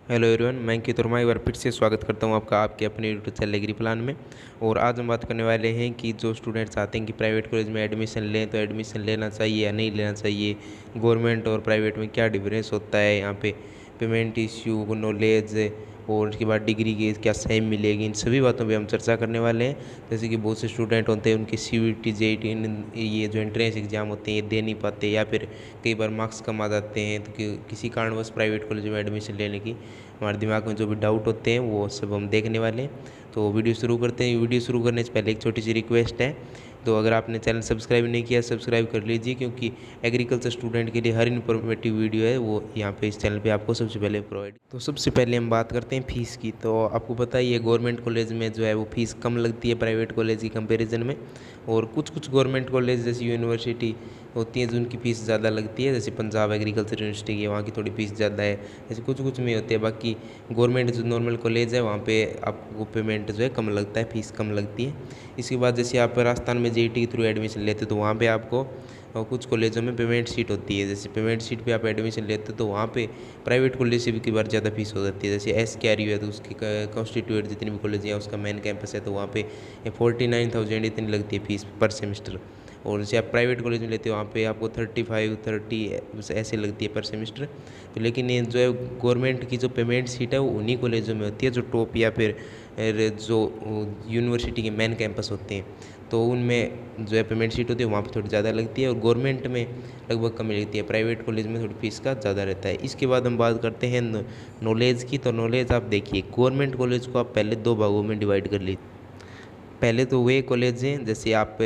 Hello everyone, मैं अंकित वर्मा एक बार फिर से स्वागत करता हूं आपका आपके अपने यूट्यूब चैनल एग्री प्लान में। और आज हम बात करने वाले हैं कि जो स्टूडेंट चाहते हैं कि प्राइवेट कॉलेज में एडमिशन लें तो एडमिशन लेना चाहिए या नहीं लेना चाहिए, गवर्नमेंट और प्राइवेट में क्या डिफरेंस होता है, यहाँ पे पेमेंट इश्यू, नॉलेज और उसके बाद डिग्री की क्या सेम मिलेगी, इन सभी बातों पे हम चर्चा करने वाले हैं। जैसे कि बहुत से स्टूडेंट होते हैं उनकी CUET JET ये जो एंट्रेंस एग्ज़ाम होते हैं ये दे नहीं पाते, या फिर कई बार मार्क्स कम आ जाते हैं, तो किसी कारणवश प्राइवेट कॉलेज में एडमिशन लेने की हमारे दिमाग में जो भी डाउट होते हैं वो सब हम देखने वाले हैं। तो वीडियो शुरू करते हैं। वीडियो शुरू करने से पहले एक छोटी सी रिक्वेस्ट है, तो अगर आपने चैनल सब्सक्राइब नहीं किया सब्सक्राइब कर लीजिए, क्योंकि एग्रीकल्चर स्टूडेंट के लिए हर इन्फॉर्मेटिव वीडियो है वो यहाँ पे इस चैनल पे आपको सबसे पहले प्रोवाइड। तो सबसे पहले हम बात करते हैं फ़ीस की। तो आपको पता ही है गवर्नमेंट कॉलेज में जो है वो फ़ीस कम लगती है प्राइवेट कॉलेज की कंपेरिजन में, और कुछ कुछ गवर्नमेंट कॉलेज जैसी यूनिवर्सिटी होती हैं जो उनकी फ़ीस ज़्यादा लगती है, जैसे पंजाब एग्रीकल्चर यूनिवर्सिटी की वहाँ की थोड़ी फ़ीस ज़्यादा है, जैसे कुछ कुछ में होती है। बाकी गवर्नमेंट जो नॉर्मल कॉलेज है वहाँ पे आपको पेमेंट जो है कम लगता है, फ़ीस कम लगती है। इसके बाद जैसे आप राजस्थान में JET के थ्रू एडमिशन लेते तो वहाँ पे आपको कुछ कॉलेजों में पेमेंट सीट होती है। जैसे पेमेंट सीट पे आप एडमिशन लेते तो वहाँ पे प्राइवेट कॉलेज से भी कई बार ज़्यादा फीस हो जाती है। जैसे SKRU है तो उसकी कॉन्स्टिट्यूट जितनी भी कॉलेज है उसका मेन कैंपस है, तो वहाँ पे 49,000 इतनी लगती है फीस पर सेमेस्टर। और जैसे आप प्राइवेट कॉलेज में लेते हो वहाँ पे आपको 35-30 ऐसे लगती है पर सेमेस्टर। तो लेकिन ये जो है गवर्नमेंट की जो पेमेंट सीट है वो उन्हीं कॉलेजों में होती है जो टॉप या फिर जो यूनिवर्सिटी के मेन कैंपस होते हैं, तो उनमें जो है पेमेंट सीट होती है वहाँ पे थोड़ी ज़्यादा लगती है, और गवर्नमेंट में लगभग कम लगती है। प्राइवेट कॉलेज में थोड़ी फीस का ज़्यादा रहता है। इसके बाद हम बात करते हैं नॉलेज की। तो नॉलेज आप देखिए, गवर्नमेंट कॉलेज को आप पहले दो भागों में डिवाइड कर लीजिए। पहले तो वे कॉलेज हैं जैसे आप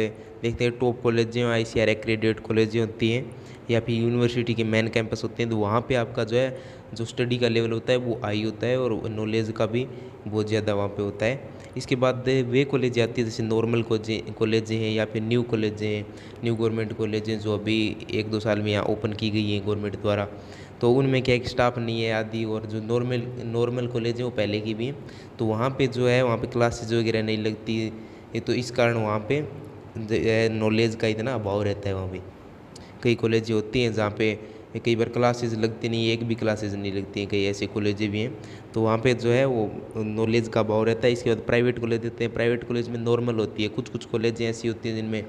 देखते हैं टॉप कॉलेज हैं, ICAR एक्रेडिटेड कॉलेजें होती हैं, या फिर यूनिवर्सिटी के मेन कैंपस होते हैं, तो वहाँ पे आपका जो है जो स्टडी का लेवल होता है वो हाई होता है, और नॉलेज का भी बहुत ज़्यादा वहाँ पे होता है। इसके बाद वे कॉलेज आती है जैसे नॉर्मल कॉलेज हैं, या फिर न्यू कॉलेज हैं, न्यू गवर्नमेंट कॉलेज हैं जो अभी 1-2 साल में यहाँ ओपन की गई हैं गवर्नमेंट द्वारा। तो उनमें क्या एक स्टाफ नहीं है आदि, और जो नॉर्मल कॉलेज है वो पहले की भी हैं, तो वहाँ पे जो है वहाँ पे क्लासेज वगैरह नहीं लगती ये, तो इस कारण वहाँ पे नॉलेज का इतना अभाव रहता है। वहाँ पे कई कॉलेज होती हैं जहाँ पे कई बार क्लासेस लगती नहीं, एक भी क्लासेस नहीं लगती हैं, कई ऐसे कॉलेज भी हैं, तो वहाँ पे जो है वो नॉलेज का अभाव रहता है। इसके बाद प्राइवेट कॉलेज देते हैं, प्राइवेट कॉलेज में नॉर्मल होती है, कुछ कुछ कॉलेज ऐसी होती हैं जिनमें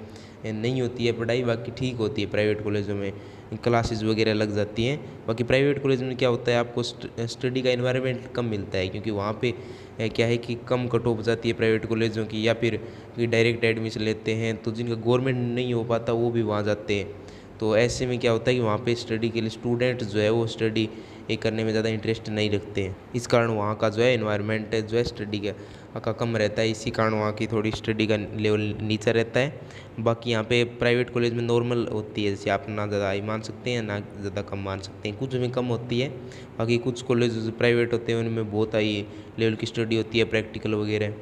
नहीं होती है पढ़ाई, बाकी ठीक होती है प्राइवेट कॉलेजों में क्लासेस वगैरह लग जाती हैं। बाकी प्राइवेट कॉलेज में क्या होता है आपको स्टडी का इन्वायरमेंट कम मिलता है, क्योंकि वहाँ पे क्या है कि कम कट ऑफ जाती है प्राइवेट कॉलेजों की, या फिर डायरेक्ट एडमिशन लेते हैं तो जिनका गवर्नमेंट नहीं हो पाता वो भी वहाँ जाते हैं। तो ऐसे में क्या होता है कि वहाँ पे स्टडी के लिए स्टूडेंट जो है वो स्टडी करने में ज़्यादा इंटरेस्ट नहीं रखते हैं, इस कारण वहाँ का जो है इन्वायरमेंट जो है स्टडी का कम रहता है, इसी कारण वहाँ की थोड़ी स्टडी का लेवल नीचा रहता है। बाकी यहाँ पे प्राइवेट कॉलेज में नॉर्मल होती है, जैसे आप ना ज़्यादा हाई मान सकते हैं ना ज़्यादा कम मान सकते हैं, कुछ में कम होती है। बाकी कुछ कॉलेज जो प्राइवेट होते हैं उनमें बहुत हाई लेवल की स्टडी होती है, प्रैक्टिकल वगैरह।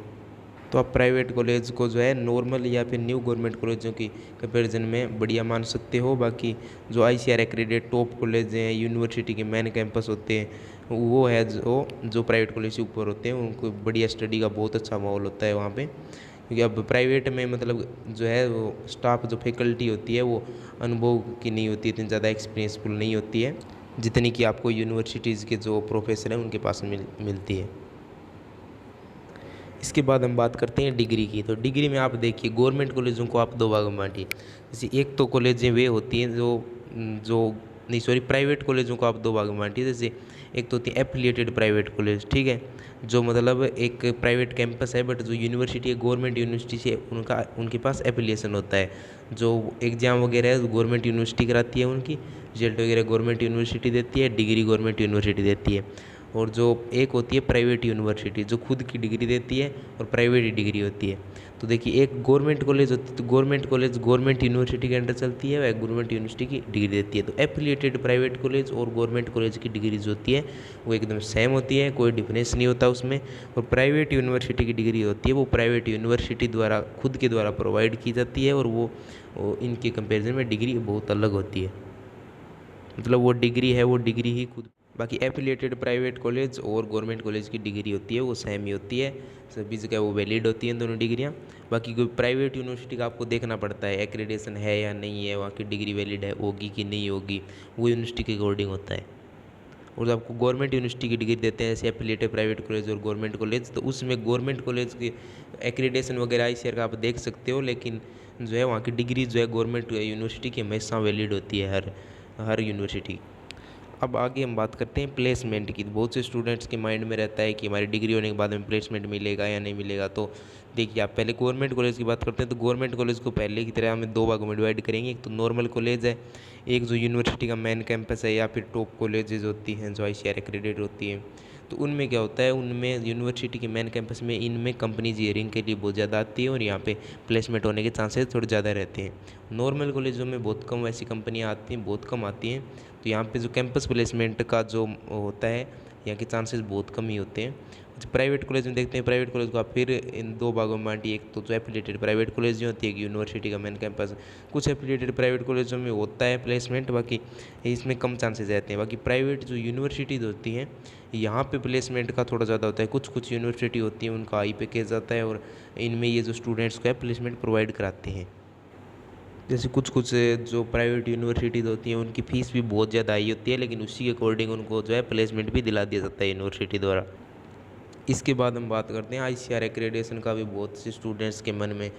तो आप प्राइवेट कॉलेज को जो है नॉर्मल या फिर न्यू गवर्नमेंट कॉलेजों की कंपैरिजन में बढ़िया मान सकते हो। बाकी जो ICAR एक्रेडिटेड टॉप कॉलेज हैं, यूनिवर्सिटी के मेन कैंपस होते हैं, वो है जो प्राइवेट कॉलेज से ऊपर होते हैं, उनको बढ़िया स्टडी का बहुत अच्छा माहौल होता है वहाँ पे। क्योंकि अब प्राइवेट में मतलब जो है वो स्टाफ जो फैकल्टी होती है वो अनुभव की नहीं होती, इतनी ज़्यादा एक्सपीरियंसफुल नहीं होती है जितनी कि आपको यूनिवर्सिटीज़ के जो प्रोफेसर हैं उनके पास मिलती है। इसके बाद हम बात करते हैं डिग्री की। तो डिग्री में आप देखिए गवर्नमेंट कॉलेजों को आप दो भागों में बांटिए। जैसे एक तो कॉलेजें वे होती हैं जो जो नहीं सॉरी प्राइवेट कॉलेजों को आप दो भागों में बांटिए। जैसे एक तो होती है एफिलिएटेड प्राइवेट कॉलेज, ठीक है, जो मतलब एक प्राइवेट कैंपस है बट जो यूनिवर्सिटी है गवर्नमेंट यूनिवर्सिटी से उनके पास एफिलिएशन होता है, जो एग्ज़ाम वगैरह है गवर्नमेंट यूनिवर्सिटी कराती है, उनकी रिजल्ट वगैरह गवर्नमेंट यूनिवर्सिटी देती है, डिग्री गवर्नमेंट यूनिवर्सिटी देती है। और जो एक होती है प्राइवेट यूनिवर्सिटी जो खुद की डिग्री देती है और प्राइवेट ही डिग्री होती है। तो देखिए एक गवर्नमेंट कॉलेज होती है तो गवर्नमेंट कॉलेज गवर्नमेंट यूनिवर्सिटी के अंडर चलती है, वह गवर्नमेंट यूनिवर्सिटी की डिग्री देती है। तो एफिलिएटेड प्राइवेट कॉलेज और गवर्नमेंट कॉलेज की डिग्री जो होती है वो एकदम सेम होती है, कोई डिफरेंस नहीं होता उसमें। और प्राइवेट यूनिवर्सिटी की डिग्री होती है वो प्राइवेट यूनिवर्सिटी द्वारा खुद के द्वारा प्रोवाइड की जाती है, और वो इनके कंपेरिजन में डिग्री बहुत अलग होती है, मतलब वो डिग्री है वो डिग्री ही खुद। बाकी एफिलिएटेड प्राइवेट कॉलेज और गवर्नमेंट कॉलेज की डिग्री होती है वो सेम ही होती है, सभी जगह वो वैलिड होती हैं दोनों डिग्रियाँ। बाकी कोई प्राइवेट यूनिवर्सिटी का आपको देखना पड़ता है एक्रेडिटेशन है या नहीं है, वहाँ की डिग्री वैलिड है होगी कि नहीं होगी, वो यूनिवर्सिटी के अकॉर्डिंग होता है। और आपको गवर्नमेंट यूनिवर्सिटी की डिग्री देते हैं जैसे एफिलिएटेड प्राइवेट कॉलेज और गवर्नमेंट कॉलेज, तो उसमें गवर्नमेंट कॉलेज की एक्रीडेशन वगैरह ICAR का आप देख सकते हो, लेकिन जो है वहाँ की डिग्री जो है गवर्नमेंट यूनिवर्सिटी की हमेशा वैलिड होती है हर यूनिवर्सिटी। अब आगे हम बात करते हैं प्लेसमेंट की। बहुत से स्टूडेंट्स के माइंड में रहता है कि हमारी डिग्री होने के बाद में प्लेसमेंट मिलेगा या नहीं मिलेगा। तो देखिए, आप पहले गवर्नमेंट कॉलेज की बात करते हैं तो गवर्नमेंट कॉलेज को पहले की तरह हमें दो भागों में डिवाइड करेंगे। एक तो नॉर्मल कॉलेज है, एक जो यूनिवर्सिटी का मेन कैंपस है या फिर टॉप कॉलेजेस होती हैं जो ICAR एक्रेडिटेड होती हैं। तो उनमें क्या होता है, उनमें यूनिवर्सिटी के मेन कैंपस में इनमें कंपनीज हियरिंग के लिए बहुत ज़्यादा आती है और यहाँ पे प्लेसमेंट होने के चांसेस थोड़े ज़्यादा रहते हैं। नॉर्मल कॉलेजों में बहुत कम ऐसी कंपनियाँ आती हैं, बहुत कम आती हैं। तो यहाँ पे जो कैंपस प्लेसमेंट का जो होता है, यहाँ के चांसेस बहुत कम ही होते हैं। अच्छा, प्राइवेट कॉलेज में देखते हैं। प्राइवेट कॉलेज को आप फिर इन दो भागों में बांटिए, एक तो जो एफिलिएटेड प्राइवेट कॉलेज जो होती है, एक यूनिवर्सिटी का मेन कैंपस। कुछ एफिलिएटेड प्राइवेट कॉलेजों में होता है प्लेसमेंट, बाकी इसमें कम चांसेस रहते हैं। बाकी प्राइवेट जो यूनिवर्सिटीज़ होती हैं यहाँ पे प्लेसमेंट का थोड़ा ज़्यादा होता है। कुछ कुछ यूनिवर्सिटी होती हैं उनका हाई पैकेज आता है और इनमें ये जो स्टूडेंट्स को है प्लेसमेंट प्रोवाइड कराते हैं। जैसे कुछ कुछ जो प्राइवेट यूनिवर्सिटीज़ होती हैं उनकी फ़ीस भी बहुत ज़्यादा हाई होती है, लेकिन उसी के अकॉर्डिंग उनको जो है प्लेसमेंट भी दिला दिया जाता है यूनिवर्सिटी द्वारा। इसके बाद हम बात करते हैं ICAR एक्रेडिटेशन का। भी बहुत से स्टूडेंट्स के मन में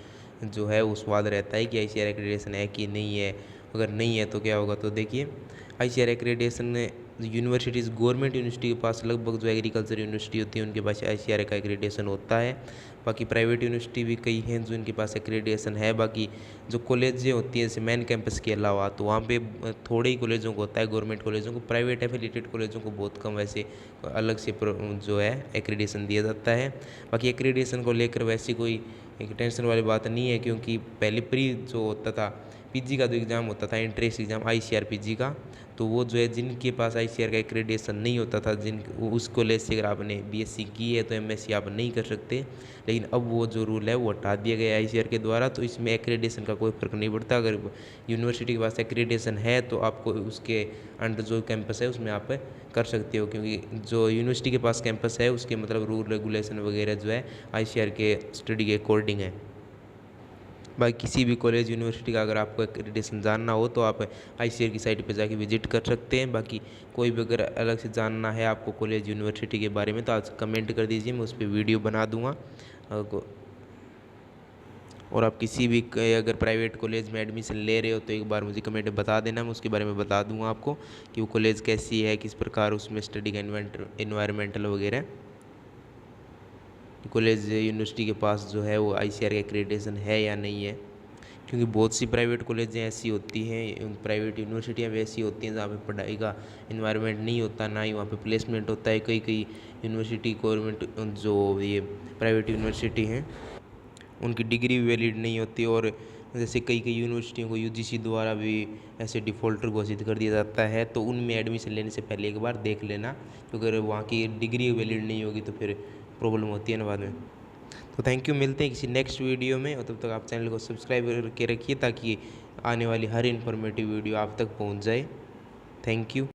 जो है वो स्वाद रहता है कि ICAR एक्रेडिटेशन है कि नहीं है, अगर नहीं है तो क्या होगा। तो देखिए, ICAR accreditation universities government university के पास लगभग जो एग्रीकल्चर यूनिवर्सिटी होती है उनके पास ICAR का एक्रेडिटेशन होता है। बाकी प्राइवेट यूनिवर्सिटी भी कई हैं जो इनके पास एक्रेडिटेशन है। बाकी जो कॉलेजें होती हैं जैसे मेन कैंपस के अलावा, तो वहाँ पे थोड़े ही कॉलेजों को होता है, गवर्नमेंट कॉलेजों को। प्राइवेट एफिलिएटेड कॉलेजों को बहुत कम वैसे अलग से जो है एक्रेडिटेशन दिया जाता है। बाकी एक्रेडिटेशन को लेकर वैसी कोई एक टेंशन वाली बात नहीं है, क्योंकि पहले प्री जो होता था PG का जो एग्ज़ाम होता था, एंट्रेंस एग्ज़ाम ICAR PG का, तो वो जो है जिनके पास ICAR का एक्रेडिटेशन नहीं होता था, उस कॉलेज से अगर आपने BSc की है तो MSc आप नहीं कर सकते। लेकिन अब वो जो रूल है वो हटा दिया गया है ICAR के द्वारा, तो इसमें एक्रेडिटेशन का कोई फ़र्क नहीं पड़ता। अगर यूनिवर्सिटी के पास एक्रेडिटेशन है तो आपको उसके अंडर जो कैंपस है उसमें आप कर सकते हो, क्योंकि जो यूनिवर्सिटी के पास कैंपस है उसके मतलब रूल रेगुलेशन वगैरह जो है ICAR के स्टडी के अकॉर्डिंग है। भाई किसी भी कॉलेज यूनिवर्सिटी का अगर आपको एक्रेडिटेशन जानना हो तो आप ICAR की साइट पर जाके विजिट कर सकते हैं। बाकी कोई भी अगर अलग से जानना है आपको कॉलेज यूनिवर्सिटी के बारे में तो आज कमेंट कर दीजिए, मैं उस पर वीडियो बना दूंगा। और आप किसी भी अगर प्राइवेट कॉलेज में एडमिशन ले रहे हो तो एक बार मुझे कमेंट में बता देना, मैं उसके बारे में बता दूंगा आपको कि वो कॉलेज कैसी है, किस प्रकार उसमें स्टडी का इन्वायरमेंटल वगैरह। कॉलेज यूनिवर्सिटी के पास जो है वो ICAR का एक्रेडिटेशन है या नहीं है, क्योंकि बहुत सी प्राइवेट कॉलेजें ऐसी होती हैं, प्राइवेट यूनिवर्सिटियाँ भी ऐसी होती हैं जहाँ पे पढ़ाई का इन्वायरमेंट नहीं होता, ना ही वहाँ पे प्लेसमेंट होता है। कई कई यूनिवर्सिटी गवर्नमेंट जो ये प्राइवेट यूनिवर्सिटी हैं उनकी डिग्री भी वैलिड नहीं होती, और जैसे कई कई यूनिवर्सिटियों को UGC द्वारा भी ऐसे डिफ़ॉल्टर घोषित कर दिया जाता है। तो उनमें एडमिशन लेने से पहले एक बार देख लेना, तो अगर वहाँ की डिग्री वैलिड नहीं होगी तो फिर प्रॉब्लम होती है ना बाद में। तो थैंक यू, मिलते हैं किसी नेक्स्ट वीडियो में, और तब तक आप चैनल को सब्सक्राइब करके रखिए ताकि आने वाली हर इन्फॉर्मेटिव वीडियो आप तक पहुँच जाए। Thank you.